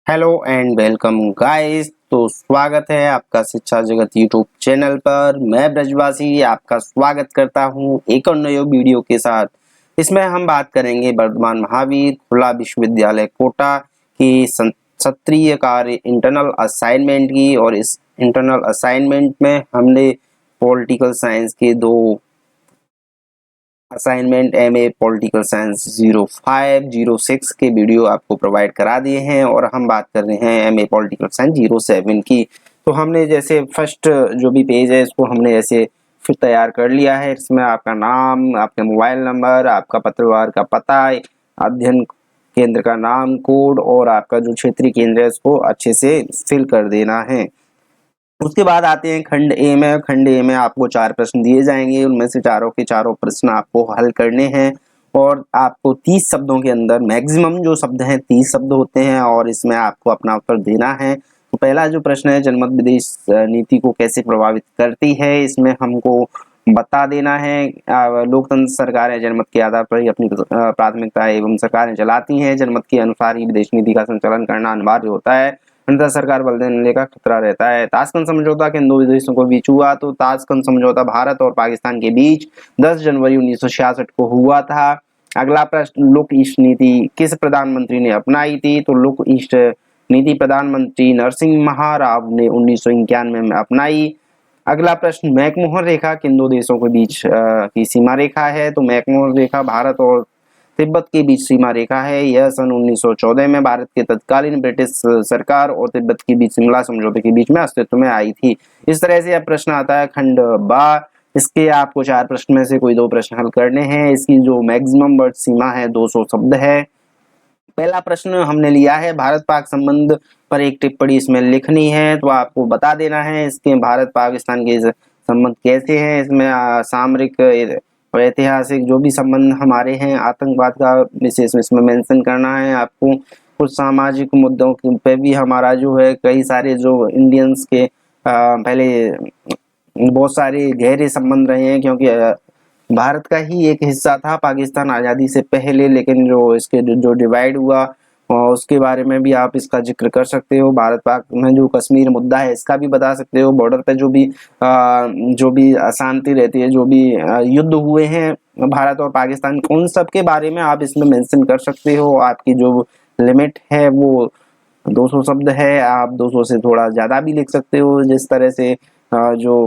Hello and welcome guys. तो स्वागत है आपका शिक्षा जगत यूट्यूब चैनल पर। मैं ब्रजवासी आपका स्वागत करता हूं एक और नए वीडियो के साथ। इसमें हम बात करेंगे वर्धमान महावीर खुला विश्वविद्यालय कोटा की सत्रीय कार्य इंटरनल असाइनमेंट की। और इस इंटरनल असाइनमेंट में हमने पॉलिटिकल साइंस के दो असाइनमेंट एमए पॉलिटिकल साइंस 0506 के वीडियो आपको प्रोवाइड करा दिए हैं और हम बात कर रहे हैं एमए पॉलिटिकल साइंस 07 की। तो हमने जैसे फर्स्ट जो भी पेज है इसको हमने ऐसे फिर तैयार कर लिया है। इसमें आपका नाम, आपका मोबाइल नंबर, आपका पत्रवार का पता, अध्ययन केंद्र का नाम, कोड और आपका जो क्षेत्रीय केंद्र है इसको अच्छे से फिल कर देना है। उसके बाद आते हैं खंड ए में। खंड ए में आपको 4 प्रश्न दिए जाएंगे, उनमें से चारों के चारों प्रश्न आपको हल करने हैं और आपको 30 शब्दों के अंदर, मैक्सिमम जो शब्द हैं 30 शब्द होते हैं और इसमें आपको अपना उत्तर देना है। तो पहला जो प्रश्न है, जनमत विदेश नीति को कैसे प्रभावित करती है, इसमें हमको बता देना है। लोकतंत्र सरकारें जनमत के आधार पर ही अपनी प्राथमिकता एवं सरकारें चलाती हैं। जनमत के अनुसार ही विदेश नीति का संचालन करना अनिवार्य होता है, अन्यथा सरकार बल देने का खतरा रहता है। ताशकंद समझौता किन दो देशों के बीच हुआ? तो ताशकंद समझौता भारत और पाकिस्तान के बीच 10 जनवरी 1966 को हुआ था। अगला प्रश्न, लुक ईस्ट नीति किस प्रधानमंत्री ने अपनाई थी? तो लुक ईस्ट नीति प्रधानमंत्री नरसिम्हा राव ने 1991 में अपनाई। अगला प्रश्न, मैकमोहन रेखा किन दो देशों के बीच की सीमा रेखा है? तो मैकमोहन रेखा भारत और तिब्बत के बीच सीमा रेखा है। यह सन 1914 में भारत के तत्कालीन ब्रिटिश सरकार और तिब्बत के बीच शिमला समझौते के बीच में अस्तित्व में आई थी। इस तरह से अब प्रश्न आता है खंड बा। इसके आपको 4 प्रश्न में से कोई 2 प्रश्न हल करने हैं। इसकी जो मैक्सिमम वर्ड सीमा है 200 शब्द है। पहला प्रश्न हमने लिया है, भारत पाक संबंध पर एक टिप्पणी इसमें लिखनी है। तो आपको बता देना है इसके भारत पाकिस्तान के संबंध कैसे हैं। इसमें सामरिक और ऐतिहासिक जो भी संबंध हमारे हैं, आतंकवाद का विशेष इसमें मेंशन करना है आपको। कुछ सामाजिक मुद्दों पे भी हमारा जो है कई सारे जो इंडियंस के पहले बहुत सारे गहरे संबंध रहे हैं, क्योंकि भारत का ही एक हिस्सा था पाकिस्तान आज़ादी से पहले, लेकिन जो इसके जो डिवाइड हुआ और उसके बारे में भी आप इसका जिक्र कर सकते हो। भारत पाक में जो कश्मीर मुद्दा है इसका भी बता सकते हो। बॉर्डर पे जो भी अशांति रहती है, जो भी युद्ध हुए हैं भारत और पाकिस्तान, उन सब के बारे में आप इसमें मेंशन कर सकते हो। आपकी जो लिमिट है वो 200 शब्द है, आप 200 से थोड़ा ज़्यादा भी लिख सकते हो। जिस तरह से जो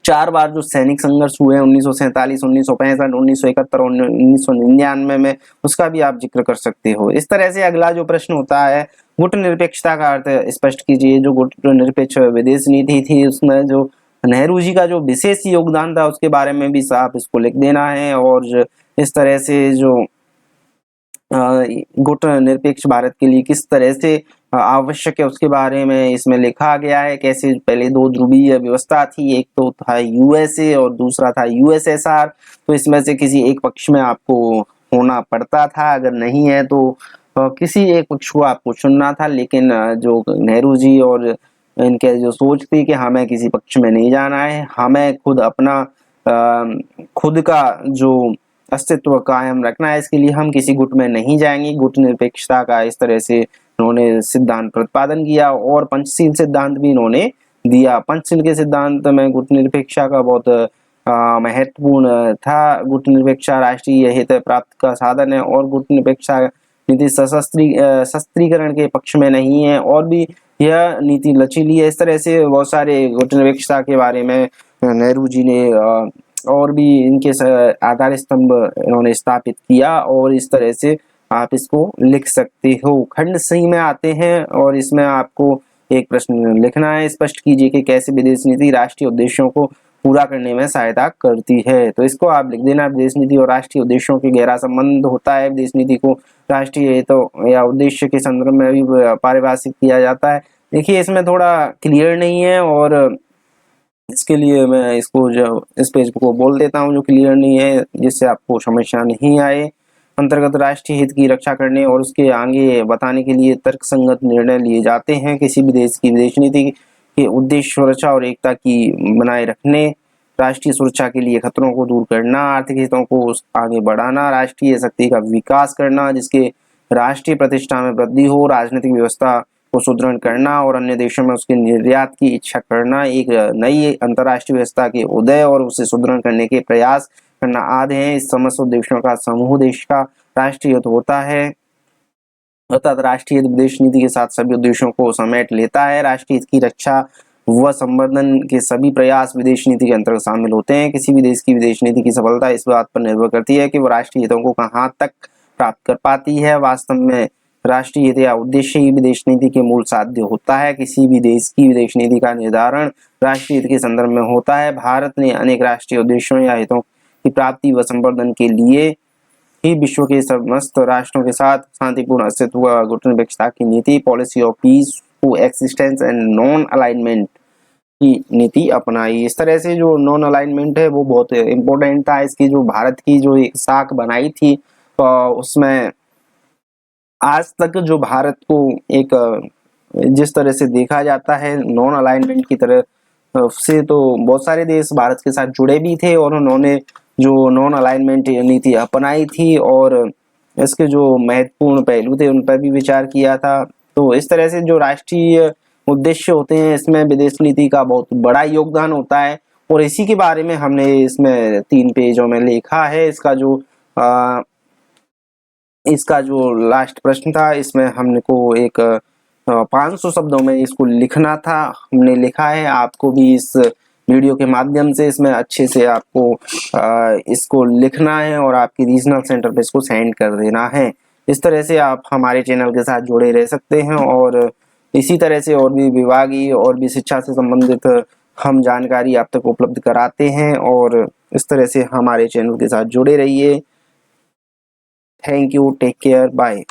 4 बार जो सैनिक संघर्ष हुए 1947, 1965, 1971 और 1999 में, उसका भी आप जिक्र कर सकते हो। इस तरह से अगला जो प्रश्न होता है, गुट निरपेक्षता का अर्थ स्पष्ट कीजिए। जो गुट निरपेक्ष विदेश नीति थी उसमें जो नेहरू जी का जो विशेष योगदान था उसके बारे में भी साफ इसको लिख देना है। और इस तरह से जो गुट निरपेक्ष भारत के लिए किस तरह से आवश्यक है उसके बारे में इसमें लिखा गया है। कैसे पहले 2 ध्रुवीय व्यवस्था थी, एक तो था यूएसए और दूसरा था यूएसएसआर। तो इसमें से किसी एक पक्ष में आपको होना पड़ता था, अगर नहीं है तो किसी एक पक्ष को आपको चुनना था। लेकिन जो नेहरू जी और इनके जो सोच थी कि हमें किसी पक्ष में नहीं जाना है, हमें खुद अपना खुद का जो अस्तित्व कायम रखना है, इसके लिए हम किसी गुट में नहीं जाएंगे। गुट निरपेक्षता का इस तरह से इन्होंने सिद्धांत प्रतिपादन किया और पंचशील सिद्धांत भी इन्होंने दिया। पंचशील के सिद्धांत में गुट निरपेक्षता का बहुत महत्वपूर्ण था। गुट निरपेक्षा राष्ट्रीय हित प्राप्त का साधन है और गुट निरपेक्षा नीति सशस्त्रीकरण के पक्ष में नहीं है और भी यह नीति लचीली है। इस तरह से बहुत सारे गुट निरपेक्षता के बारे में नेहरू जी ने और भी इनके आधार स्तंभ इन्होंने स्थापित किया और इस तरह से आप इसको लिख सकते हो। खंड सी में आते हैं और इसमें आपको एक प्रश्न लिखना है, स्पष्ट कीजिए कि कैसे विदेश नीति राष्ट्रीय उद्देश्यों को पूरा करने में सहायता करती है। तो इसको आप लिख देना, विदेश नीति और राष्ट्रीय उद्देश्यों के गहरा संबंध होता है। विदेश नीति को राष्ट्रीय हितों या उद्देश्य के संदर्भ में भी परिभाषित किया जाता है। देखिए इसमें थोड़ा क्लियर नहीं है और इसके लिए मैं इसको जो इस पेज को बोल देता हूँ जो क्लियर नहीं है, जिससे आपको समस्या नहीं आए। अंतर्गत राष्ट्रीय हित की रक्षा करने और उसके आगे बताने के लिए तर्कसंगत निर्णय लिए जाते हैं। किसी भी देश की विदेश नीति के उद्देश्य सुरक्षा और एकता की बनाए रखने, राष्ट्रीय सुरक्षा के लिए खतरों को दूर करना, आर्थिक हितों को आगे बढ़ाना, राष्ट्रीय शक्ति का विकास करना, जिसके राष्ट्रीय प्रतिष्ठा में वृद्धि हो, राजनीतिक व्यवस्था को सुदृढ़ करना और अन्य देशों में उसके निर्यात की इच्छा करना, एक नई अंतर्राष्ट्रीय व्यवस्था के उदय और उसे सुदृढ़ करने के प्रयास करना आदि हैं। इस समस्त उद्देश्यों का समूह देश का राष्ट्रीय हित होता है, अर्थात राष्ट्रीय हित विदेश नीति के साथ सभी उद्देश्यों को समेट लेता है। राष्ट्रीय हित की रक्षा व संवर्धन के सभी प्रयास विदेश नीति के अंतर्गत शामिल होते हैं। किसी भी देश की विदेश नीति की सफलता इस बात पर निर्भर करती है कि वो राष्ट्रीय हितों को कहाँ तक प्राप्त कर पाती है। वास्तव में राष्ट्रीय हित या उद्देश्य ही विदेश नीति के मूल साध्य होता है। किसी भी देश की विदेश नीति का निर्धारण राष्ट्रीय हित के संदर्भ में होता है। भारत ने अनेक राष्ट्रीय उद्देश्यों या हितों की प्राप्ति व संवर्धन के लिए ही विश्व के समस्त राष्ट्रों के साथ शांतिपूर्ण अस्तित्व व गुटनिरपेक्षता की नीति, पॉलिसी ऑफ पीस को एक्सिस्टेंस एंड नॉन अलाइनमेंट की नीति अपनाई। इस तरह से जो नॉन अलाइनमेंट है वो बहुत इम्पोर्टेंट था। इसकी जो भारत की जो एक साख बनाई थी उसमें आज तक जो भारत को एक जिस तरह से देखा जाता है नॉन अलाइनमेंट की तरह से, तो बहुत सारे देश भारत के साथ जुड़े भी थे और उन्होंने जो नॉन अलाइनमेंट नीति अपनाई थी और इसके जो महत्वपूर्ण पहलू थे उन पर भी विचार किया था। तो इस तरह से जो राष्ट्रीय उद्देश्य होते हैं इसमें विदेश नीति का बहुत बड़ा योगदान होता है और इसी के बारे में हमने इसमें 3 पेजों में लिखा है। इसका जो लास्ट प्रश्न था इसमें हमने को एक 500 शब्दों में इसको लिखना था, हमने लिखा है। आपको भी इस वीडियो के माध्यम से इसमें अच्छे से आपको इसको लिखना है और आपकी रीजनल सेंटर पे इसको सेंड कर देना है। इस तरह से आप हमारे चैनल के साथ जुड़े रह सकते हैं और इसी तरह से और भी विभागीय और भी शिक्षा से संबंधित हम जानकारी आप तक उपलब्ध कराते हैं और इस तरह से हमारे चैनल के साथ जुड़े रहिए। Thank you, take care, bye.